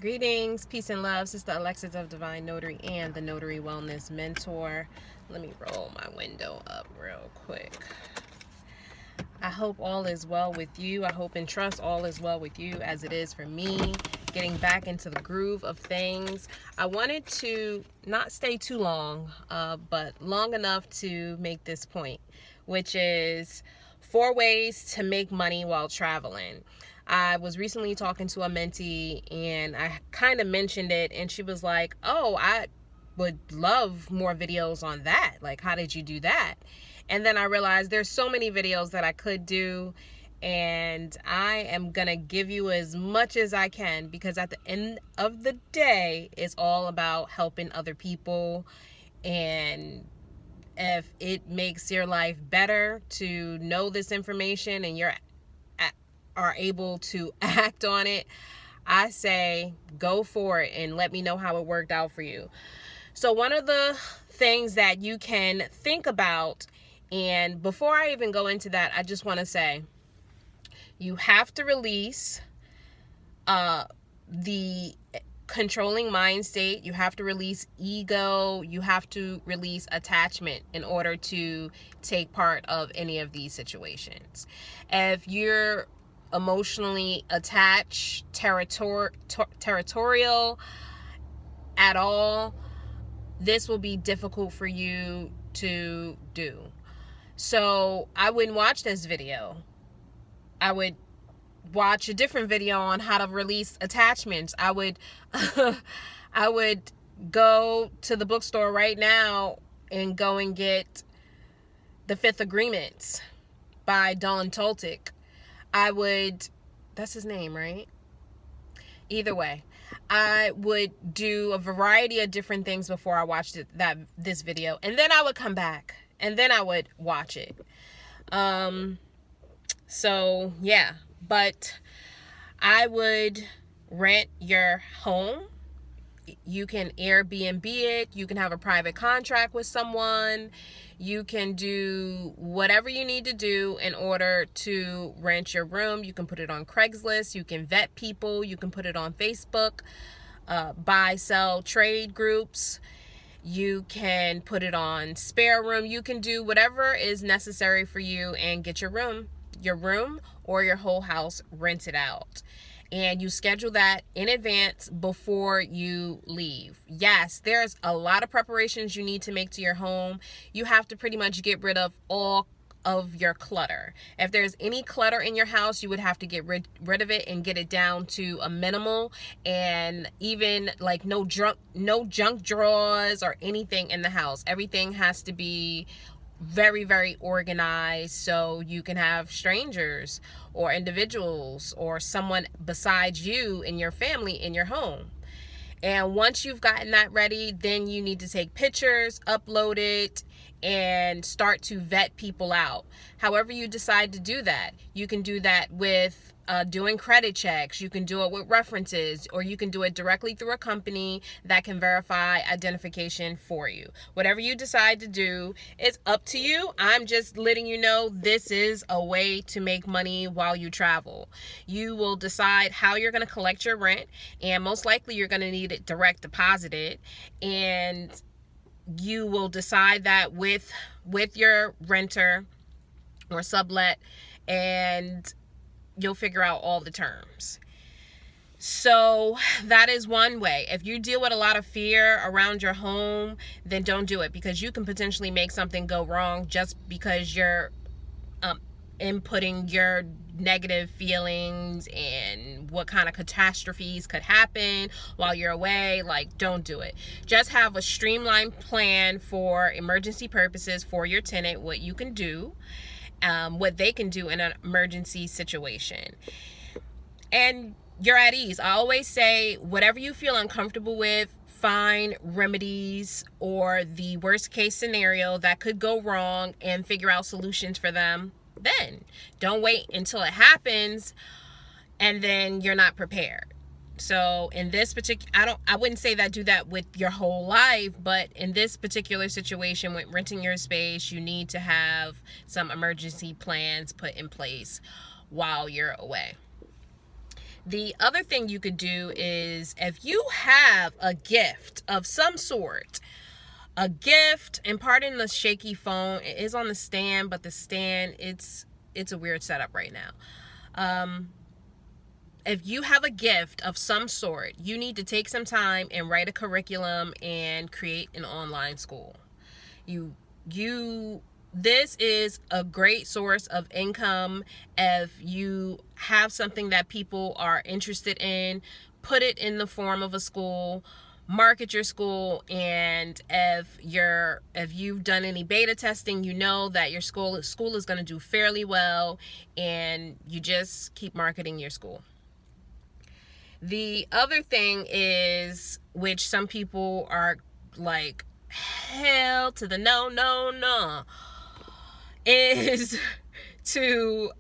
Greetings, peace and love. Sister Alexis of Divine Notary and the Notary Wellness Mentor. Let me roll my window up real quick. I hope all is well with you. I hope and trust all is well with you as it is for me. Getting back into the groove of things. I wanted to not stay too long, but long enough to make this point, which is 4 ways to make money while traveling. I was recently talking to a mentee and I kind of mentioned it, and she was like, oh, I would love more videos on that. Like, how did you do that? And then I realized there's so many videos that I could do, and I am gonna give you as much as I can, because at the end of the day, it's all about helping other people. And if it makes your life better to know this information and are able to act on it, I say go for it and let me know how it worked out for you. So one of the things that you can think about, and before I even go into that, I just want to say you have to release the controlling mind state. You have to release ego. You have to release attachment in order to take part of any of these situations. If you're emotionally attached, territorial at all, this will be difficult for you to do. So I wouldn't watch this video. I would watch a different video on how to release attachments. I would go to the bookstore right now and go and get The Fifth Agreement by Don Toltec. That's his name, right? Either way, I would do a variety of different things before I watched this video, and then I would come back and then I would watch it. So yeah, but I would rent your home. You can Airbnb it. You can have a private contract with someone. You can do whatever you need to do in order to rent your room. You can put it on Craigslist. You can vet people. You can put it on Facebook, buy, sell, trade groups. You can put it on Spare Room. You can do whatever is necessary for you and get your room or your whole house rented out. And you schedule that in advance before you leave. Yes, there's a lot of preparations you need to make to your home. You have to pretty much get rid of all of your clutter. If there's any clutter in your house, you would have to get rid of it and get it down to a minimal, and even like no junk drawers or anything in the house. Everything has to be very, very organized, so you can have strangers or individuals or someone besides you and your family in your home. And once you've gotten that ready, then you need to take pictures, upload it, and start to vet people out. However you decide to do that, you can do that with doing credit checks. You can do it with references, or you can do it directly through a company that can verify identification for you. Whatever you decide to do, it's up to you. I'm just letting you know this is a way to make money while you travel. You will decide how you're going to collect your rent, and most likely you're going to need it direct deposited, and you will decide that with your renter or sublet, and you'll figure out all the terms. So that is one way. If you deal with a lot of fear around your home, then don't do it, because you can potentially make something go wrong just because you're inputting your negative feelings and what kind of catastrophes could happen while you're away. Like, don't do it. Just have a streamlined plan for emergency purposes for your tenant, what you can do, what they can do in an emergency situation, and you're at ease. I always say, whatever you feel uncomfortable with, find remedies or the worst case scenario that could go wrong and figure out solutions for them. Then don't wait until it happens and then you're not prepared. So in this particular, I wouldn't say that do that with your whole life, but in this particular situation with renting your space, you need to have some emergency plans put in place while you're away. The other thing you could do is, if you have a gift of some sort, a gift, and pardon the shaky phone, it is on the stand, but the stand, it's a weird setup right now. If you have a gift of some sort, you need to take some time and write a curriculum and create an online school. This is a great source of income. If you have something that people are interested in, put it in the form of a school, market your school, and if you've done any beta testing, you know that your school is going to do fairly well, and you just keep marketing your school. The other thing is, which some people are like, hell to the no, is to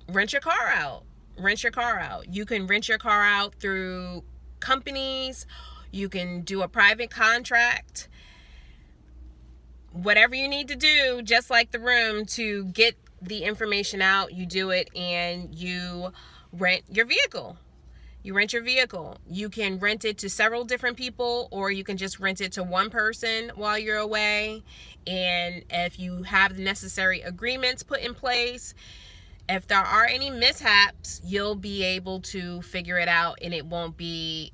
rent your car out. You can rent your car out through companies. You can do a private contract. Whatever you need to do, just like the room, to get the information out, you do it, and you rent your vehicle. You can rent it to several different people, or you can just rent it to one person while you're away. And if you have the necessary agreements put in place, if there are any mishaps, you'll be able to figure it out, and it won't be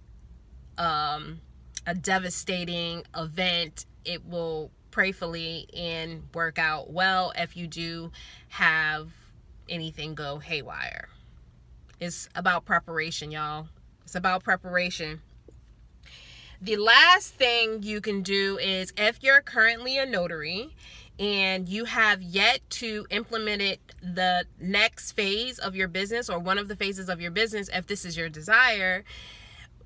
a devastating event. It will prayerfully and work out well if you do have anything go haywire. It's about preparation, y'all. It's about preparation. The last thing you can do is, if you're currently a notary and you have yet to implement it, the next phase of your business, or one of the phases of your business, if this is your desire,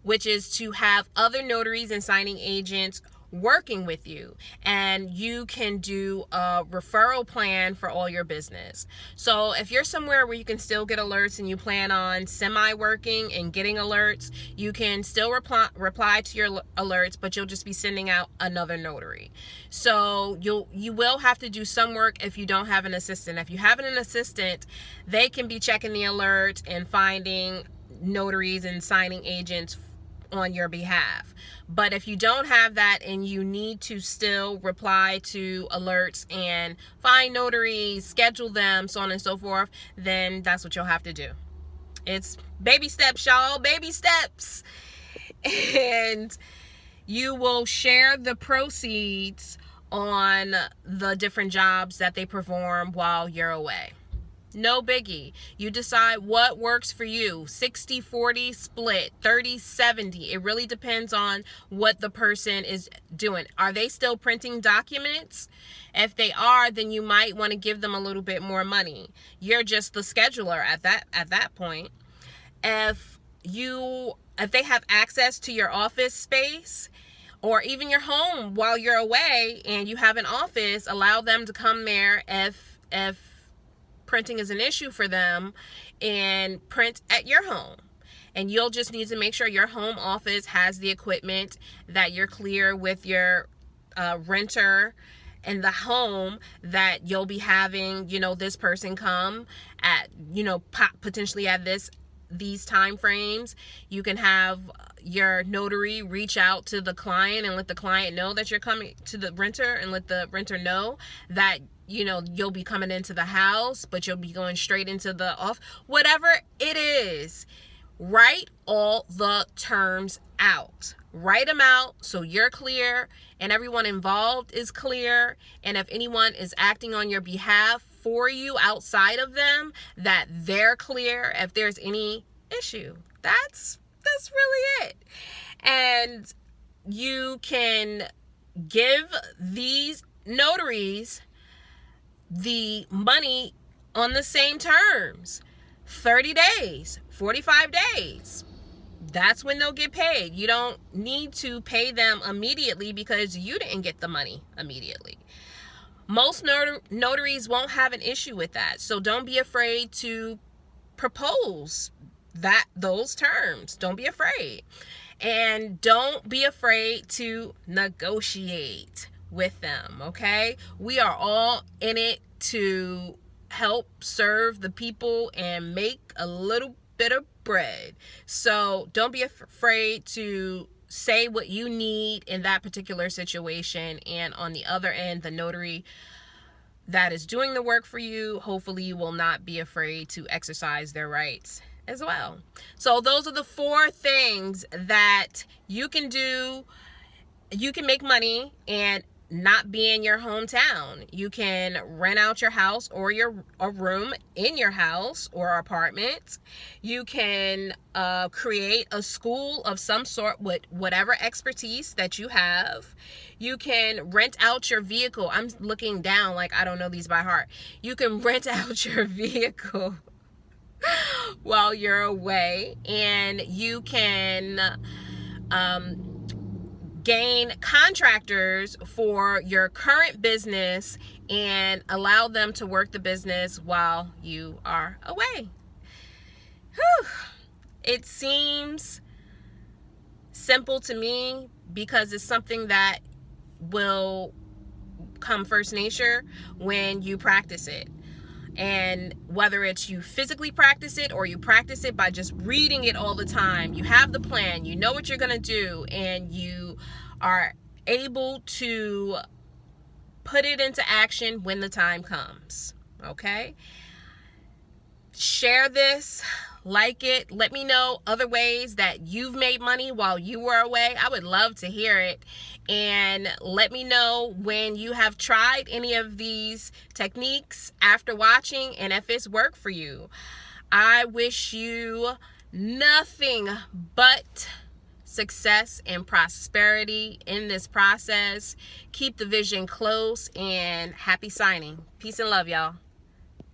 which is to have other notaries and signing agents working with you, and you can do a referral plan for all your business. So if you're somewhere where you can still get alerts and you plan on semi-working and getting alerts, you can still reply to your alerts, but you'll just be sending out another notary. So you will have to do some work if you don't have an assistant. If you have an assistant, they can be checking the alerts and finding notaries and signing agents on your behalf. But if you don't have that and you need to still reply to alerts and find notaries, schedule them, so on and so forth, then that's what you'll have to do. It's baby steps, y'all, baby steps. And you will share the proceeds on the different jobs that they perform while you're away. No biggie. You decide what works for you. 60-40 split, 30-70. It really depends on what the person is doing. Are they still printing documents? If they are, then you might want to give them a little bit more money. You're just the scheduler at that point. If they have access to your office space, or even your home while you're away and you have an office, allow them to come there if printing is an issue for them, and print at your home. And you'll just need to make sure your home office has the equipment, that you're clear with your renter and the home, that you'll be having, this person come at, potentially at these time frames. You can have your notary reach out to the client and let the client know that you're coming, to the renter, and let the renter know that you'll be coming into the house, but you'll be going straight into the off. Whatever it is, write all the terms out. Write them out so you're clear and everyone involved is clear. And if anyone is acting on your behalf for you outside of them, that they're clear if there's any issue. That's really it. And you can give these notaries the money on the same terms. 30 days, 45 days. That's when they'll get paid. You don't need to pay them immediately because you didn't get the money immediately. Most notaries won't have an issue with that. So don't be afraid to propose those terms. Don't be afraid. And don't be afraid to negotiate with them, okay? We are all in it to help serve the people and make a little bit of bread. So don't be afraid to say what you need in that particular situation. And on the other end, the notary that is doing the work for you, hopefully you will not be afraid to exercise their rights as well. So those are the 4 things that you can do. You can make money and not be in your hometown. You can rent out your house or a room in your house or apartment. You can create a school of some sort with whatever expertise that you have. You can rent out your vehicle. I'm looking down like I don't know these by heart. You can rent out your vehicle while you're away, and you can gain contractors for your current business and allow them to work the business while you are away. Whew. It seems simple to me because it's something that will come first nature when you practice it. And whether it's you physically practice it or you practice it by just reading it all the time, you have the plan, you know what you're going to do, and you are able to put it into action when the time comes. Okay? Share this, like it, let me know other ways that you've made money while you were away. I would love to hear it. And let me know when you have tried any of these techniques after watching and if it's worked for you. I wish you nothing but success and prosperity in this process. Keep the vision close, and happy signing. Peace and love, y'all.